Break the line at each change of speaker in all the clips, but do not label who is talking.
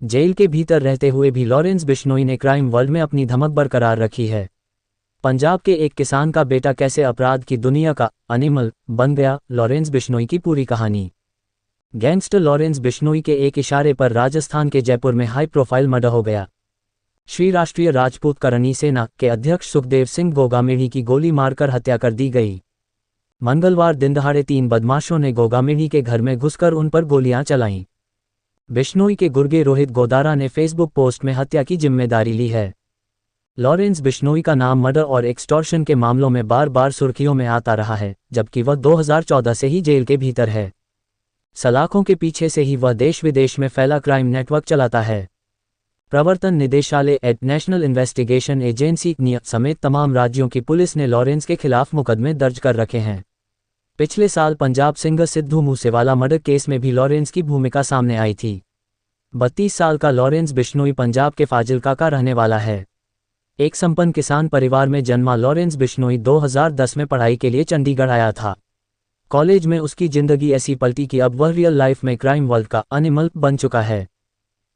Jail के भीतर रहते हुए भी लॉरेंस बिश्नोई ने क्राइम वर्ल्ड में अपनी धमक बरकरार रखी है। पंजाब के एक किसान का बेटा कैसे अपराध की दुनिया का एनिमल बन गया, लॉरेंस बिश्नोई की पूरी कहानी। गैंगस्टर लॉरेंस बिश्नोई के एक इशारे पर राजस्थान के जयपुर में हाई प्रोफाइल मर्डर हो गया। श्री राष्ट्रीय राजपूत करणी सेना के अध्यक्ष सुखदेव सिंह गोगामेढ़ी की गोली मारकर हत्या कर दी गई। मंगलवार दिनदहाड़े 3 बदमाशों ने गोगामेढ़ी के घर में घुसकर उन पर गोलियां चलाईं। बिश्नोई के गुर्गे रोहित गोदारा ने फेसबुक पोस्ट में हत्या की जिम्मेदारी ली है। लॉरेंस बिश्नोई का नाम मर्डर और एक्सटॉर्शन के मामलों में बार बार सुर्खियों में आता रहा है, जबकि वह 2014 से ही जेल के भीतर है। सलाखों के पीछे से ही वह देश विदेश में फैला क्राइम नेटवर्क चलाता है। प्रवर्तन निदेशालय नेशनल इन्वेस्टिगेशन एजेंसी NIA समेत तमाम राज्यों की पुलिस ने लॉरेंस के खिलाफ मुकदमे दर्ज कर रखे हैं। पिछले साल Punjab singer Sidhu Moosewala murder case में भी लॉरेंस की भूमिका सामने आई थी। 32 साल का लॉरेंस बिश्नोई पंजाब के फाजिल्का का रहने वाला है। एक संपन्न किसान परिवार में जन्मा लॉरेंस बिश्नोई 2010 में पढ़ाई के लिए चंडीगढ़ आया था। कॉलेज में उसकी जिंदगी ऐसी पलटी कि अब वह रियल लाइफ में क्राइम वर्ल्ड का एनिमल बन चुका है।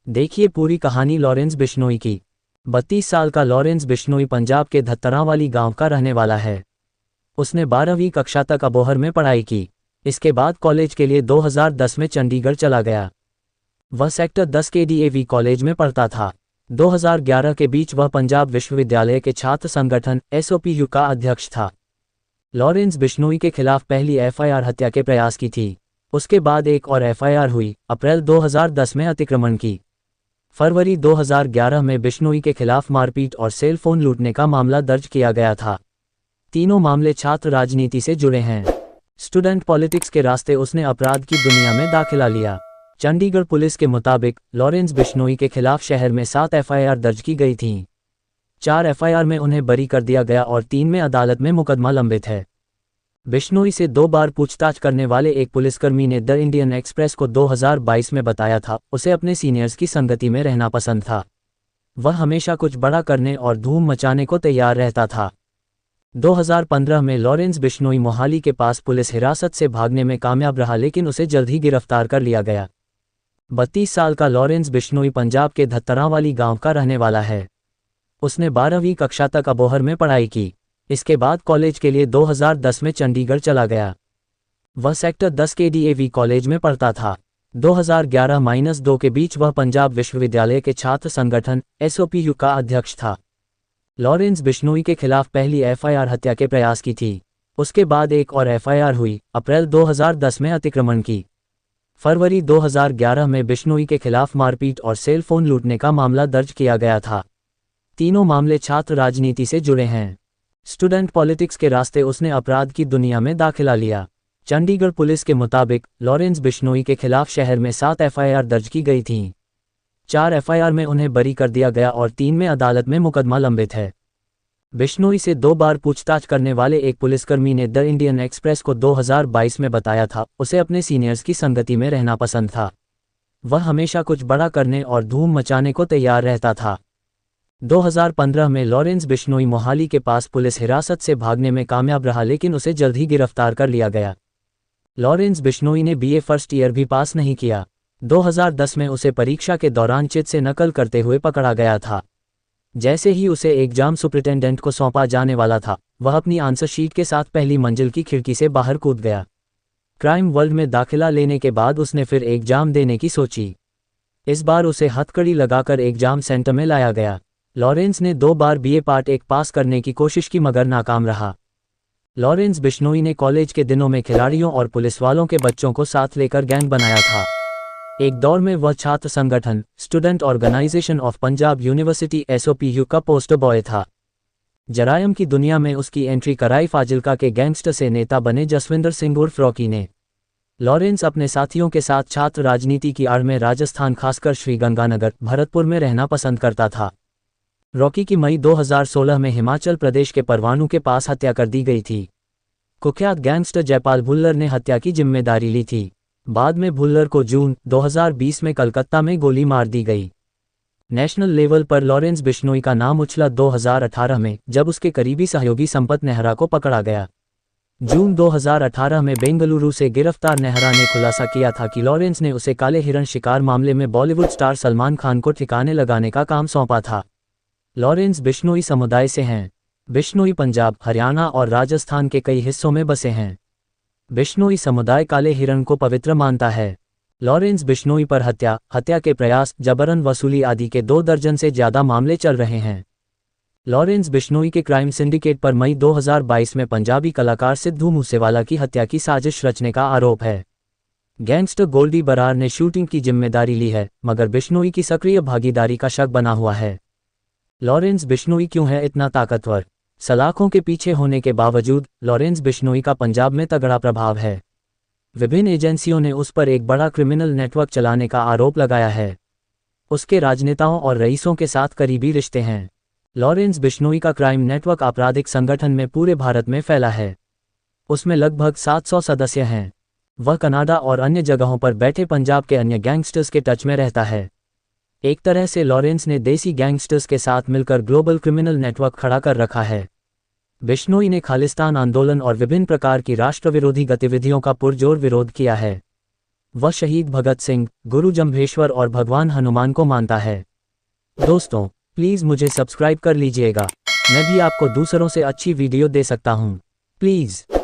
देखिए पूरी कहानी लॉरेंस बिश्नोई की। 32 साल का लॉरेंस बिश्नोई पंजाब के धत्तरावाली गांव का रहने वाला है। उसने 12वीं कक्षा तक अबोहर में पढ़ाई की। इसके बाद कॉलेज के लिए 2010 में चंडीगढ़ चला गया। वह सेक्टर 10 के DAV कॉलेज में पढ़ता था। 2011 के बीच वह पंजाब विश्वविद्यालय के छात्र संगठन SOPU का अध्यक्ष था। लॉरेंस बिश्नोई के खिलाफ पहली FIR हत्या के प्रयास की थी। उसके बाद एक और FIR हुई, अप्रैल 2010 में अतिक्रमण की। फरवरी 2011 में बिश्नोई के खिलाफ मारपीट और सेल फोन लूटने का मामला दर्ज किया गया था। तीनों मामले छात्र राजनीति से जुड़े हैं। स्टूडेंट पॉलिटिक्स के रास्ते उसने अपराध की दुनिया में दाखिला लिया। चंडीगढ़ पुलिस के मुताबिक लॉरेंस बिश्नोई के खिलाफ शहर में 7 FIR दर्ज की गई थीं। 4 FIR में उन्हें बरी कर दिया गया और 3 में अदालत में मुकदमा लंबित है। बिश्नोई से 2 बार पूछताछ करने वाले एक पुलिसकर्मी ने द इंडियन एक्सप्रेस को 2022 में बताया था, उसे अपने सीनियर्स की संगति में रहना पसंद था। वह हमेशा कुछ बड़ा करने और धूम मचाने को तैयार रहता था। 2015 में लॉरेंस बिश्नोई मोहाली के पास पुलिस हिरासत से भागने में कामयाब रहा, लेकिन उसे जल्द ही गिरफ्तार कर लिया गया। 32 साल का लॉरेंस बिश्नोई पंजाब के धत्तरावाली गांव का रहने वाला है। उसने 12वीं कक्षा तक अबोहर में पढ़ाई की। इसके बाद कॉलेज के लिए 2010 में चंडीगढ़ चला गया। वह सेक्टर 10 के DAV कॉलेज में पढ़ता था। 2011-2 के बीच वह पंजाब विश्वविद्यालय के छात्र संगठन SOPU का अध्यक्ष था। लॉरेंस बिश्नोई के खिलाफ पहली FIR हत्या के प्रयास की थी। उसके बाद एक और FIR हुई, अप्रैल 2010 में अतिक्रमण की। फरवरी 2011 में बिश्नोई के खिलाफ मारपीट और सेल फोन लूटने का मामला दर्ज किया गया था। तीनों मामले छात्र राजनीति से जुड़े हैं। स्टूडेंट पॉलिटिक्स के रास्ते उसने अपराध की दुनिया में दाखिला लिया। चंडीगढ़ पुलिस के मुताबिक लॉरेंस बिश्नोई के खिलाफ शहर में 7 FIR दर्ज की गई थीं। 4 FIR में उन्हें बरी कर दिया गया और 3 में अदालत में मुकदमा लंबित है। बिश्नोई से 2 बार पूछताछ करने वाले एक पुलिसकर्मी ने द इंडियन एक्सप्रेस को 2022 में बताया था, उसे अपने सीनियर्स की संगति में रहना पसंद था। वह हमेशा कुछ बड़ा करने और धूम मचाने को तैयार रहता था। 2015 में लॉरेंस बिश्नोई मोहाली के पास पुलिस हिरासत से भागने में कामयाब रहा, लेकिन उसे जल्द ही गिरफ्तार कर लिया गया। लॉरेंस बिश्नोई ने BA फर्स्ट ईयर भी पास नहीं किया। 2010 में उसे परीक्षा के दौरान चिट से नकल करते हुए पकड़ा गया था। जैसे ही उसे एग्जाम सुपरिटेंडेंट को सौंपा जाने वाला था, वह अपनी आंसर शीट के साथ पहली मंजिल की खिड़की से बाहर कूद गया। क्राइम वर्ल्ड में दाखिला लेने के बाद उसने फिर एग्जाम देने की सोची। इस बार उसे हथकड़ी लगाकर एग्जाम सेंटर में लाया गया। लॉरेंस ने 2 बार BA पार्ट 1 पास करने की कोशिश की, मगर नाकाम रहा। लॉरेंस बिश्नोई ने कॉलेज के दिनों में खिलाड़ियों और पुलिस वालों के बच्चों को साथ लेकर गैंग बनाया था। एक दौर में वह छात्र संगठन student organisation of Punjab university SOPU का पोस्टर बॉय था। जरायम की दुनिया में उसकी एंट्री कराई फाजिल्का के गैंगस्टर से नेता बने जसविंदर सिंह उर्फ रॉकी ने। लॉरेंस अपने साथियों के साथ छात्र राजनीति की आड़ में राजस्थान, खासकर श्रीगंगानगर, भरतपुर में रहना पसंद करता था। रॉकी की मई 2016 में हिमाचल प्रदेश के परवाणू के पास हत्या कर दी गई थी। कुख्यात गैंगस्टर जयपाल भुल्लर ने हत्या की जिम्मेदारी ली थी। बाद में भुल्लर को जून 2020 में कलकत्ता में गोली मार दी गई। नेशनल लेवल पर लॉरेंस बिश्नोई का नाम उछला 2018 में, जब उसके करीबी सहयोगी संपत नेहरा को पकड़ा गया। जून 2018 में बेंगलुरु से गिरफ्तार नेहरा ने खुलासा किया था कि लॉरेंस ने उसे काले हिरण शिकार मामले में बॉलीवुड स्टार सलमान खान को ठिकाने लगाने का काम सौंपा था। लॉरेंस बिश्नोई समुदाय से हैं। बिश्नोई पंजाब, हरियाणा और राजस्थान के कई हिस्सों में बसे हैं। बिश्नोई समुदाय काले हिरण को पवित्र मानता है। लॉरेंस बिश्नोई पर हत्या के प्रयास, जबरन वसूली आदि के 2 दर्जन से ज्यादा मामले चल रहे हैं। लॉरेंस बिश्नोई के क्राइम सिंडिकेट पर मई 2022 में पंजाबी कलाकार सिद्धू मूसेवाला की हत्या की साजिश रचने का आरोप है। गैंगस्टर गोल्डी बरार ने शूटिंग की जिम्मेदारी ली है, मगर बिश्नोई की सक्रिय भागीदारी का शक बना हुआ है। लॉरेंस बिश्नोई क्यों है इतना ताकतवर? सलाखों के पीछे होने के बावजूद लॉरेंस बिश्नोई का पंजाब में तगड़ा प्रभाव है। विभिन्न एजेंसियों ने उस पर एक बड़ा क्रिमिनल नेटवर्क चलाने का आरोप लगाया है। उसके राजनेताओं और रईसों के साथ करीबी रिश्ते हैं। लॉरेंस बिश्नोई का क्राइम नेटवर्क आपराधिक संगठन में पूरे भारत में फैला है। उसमें लगभग 700 सदस्य हैं। वह कनाडा और अन्य जगहों पर बैठे पंजाब के अन्य गैंगस्टर्स के टच में रहता है। एक तरह से लॉरेंस ने देसी गैंगस्टर्स के साथ मिलकर ग्लोबल क्रिमिनल नेटवर्क खड़ा कर रखा है। बिश्नोई ने खालिस्तान आंदोलन और विभिन्न प्रकार की राष्ट्र विरोधी गतिविधियों का पुरजोर विरोध किया है। वह शहीद भगत सिंह, गुरु जम्भेश्वर और भगवान हनुमान को मानता है। दोस्तों, प्लीज़ मुझे सब्सक्राइब कर लीजिएगा। मैं भी आपको दूसरों से अच्छी वीडियो दे सकता हूँ। प्लीज़।